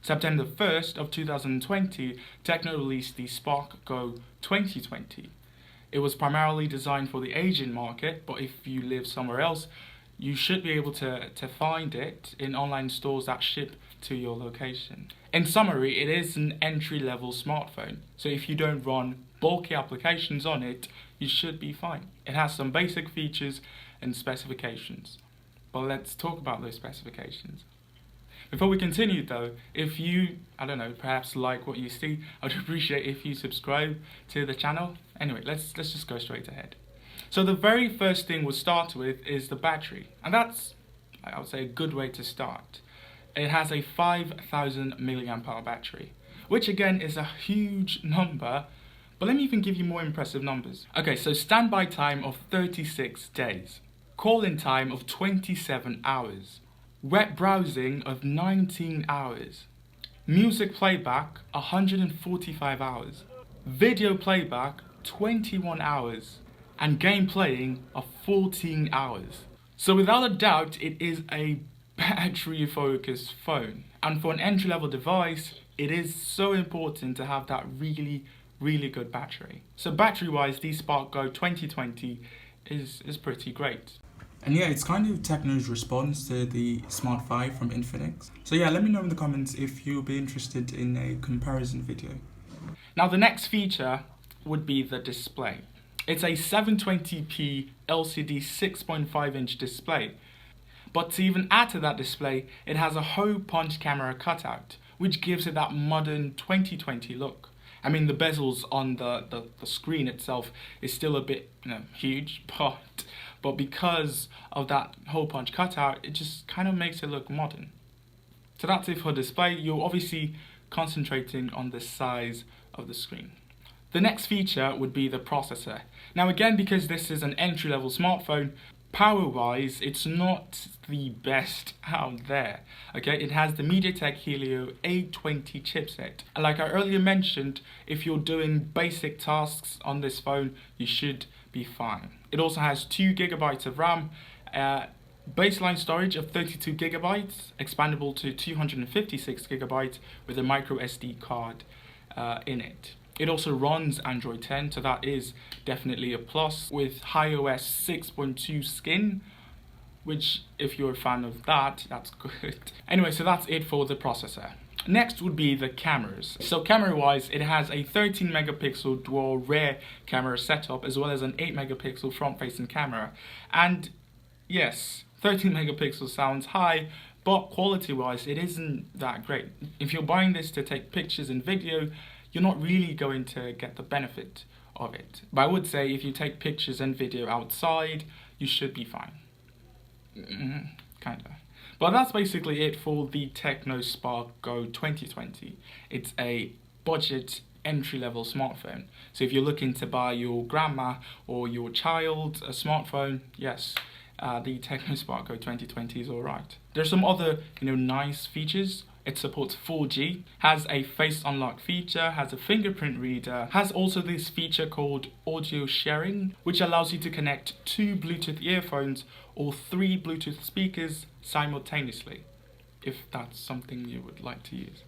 September 1st of 2020, Tecno released the Spark Go 2020. It was primarily designed for the Asian market, but if you live somewhere else, you should be able to find it in online stores that ship to your location. In summary, it is an entry-level smartphone, so if you don't run bulky applications on it, you should be fine. It has some basic features and specifications, but let's talk about those specifications. Before we continue though, if you, perhaps like what you see, I'd appreciate if you subscribe to the channel. Anyway, let's just go straight ahead. So the very first thing we'll start with is the battery, and that's, I would say, a good way to start. It has a 5,000 milliamp hour battery, which again is a huge number, but let me even give you more impressive numbers. Okay, so standby time of 36 days, call-in time of 27 hours, web browsing of 19 hours, music playback 145 hours, video playback 21 hours, and game playing of 14 hours. So without a doubt, it is a battery focused phone, and for an entry-level device, it is so important to have that really good battery. So battery wise, the Spark Go 2020 is pretty great. And yeah, it's kind of Tecno's response to the Smart 5 from Infinix. So yeah, let me know in the comments if you'll be interested in a comparison video. Now the next feature would be the display. It's a 720p LCD 6.5 inch display. But to even add to that display, it has a hole punch camera cutout, which gives it that modern 2020 look. I mean, the bezels on the screen itself is still a bit huge, but because of that hole punch cutout, it just kind of makes it look modern. So that's it for display. You're obviously concentrating on the size of the screen. The next feature would be the processor. Now again, because this is an entry-level smartphone, power-wise, it's not the best out there. Okay, it has the MediaTek Helio A20 chipset. And like I earlier mentioned, if you're doing basic tasks on this phone, you should be fine. It also has 2 GB of RAM, baseline storage of 32 GB, expandable to 256 GB with a micro SD card in it. It also runs Android 10, so that is definitely a plus, with iOS 6.2 skin, which if you're a fan of that, that's good. Anyway, so that's it for the processor. Next would be the cameras. So camera wise, it has a 13 megapixel dual rear camera setup as well as an 8 megapixel front facing camera. And yes, 13 megapixels sounds high, but quality wise, it isn't that great. If you're buying this to take pictures and video, you're not really going to get the benefit of it. But I would say if you take pictures and video outside, you should be fine. Kinda. But that's basically it for the Tecno Spark Go 2020. It's a budget entry-level smartphone. So if you're looking to buy your grandma or your child a smartphone, yes, the Tecno Spark Go 2020 is alright. There's some other nice features. It supports 4G, has a face unlock feature, has a fingerprint reader, has also this feature called audio sharing, which allows you to connect 2 Bluetooth earphones or 3 Bluetooth speakers simultaneously, if that's something you would like to use.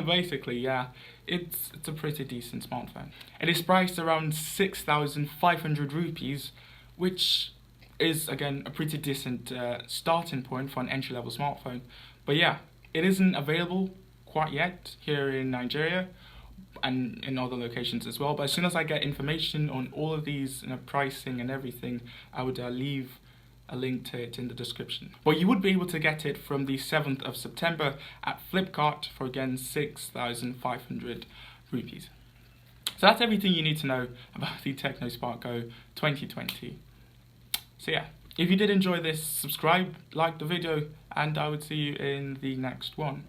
Basically, yeah, it's a pretty decent smartphone. It is priced around 6,500 rupees, which is again a pretty decent starting point for an entry-level smartphone. But yeah, it isn't available quite yet here in Nigeria and in other locations as well. But as soon as I get information on all of these pricing and everything, I would leave a link to it in the description. But you would be able to get it from the 7th of September at Flipkart for again 6,500 rupees. So that's everything you need to know about the Tecno Spark Go 2020. So yeah, if you did enjoy this, subscribe, like the video, and I would see you in the next one.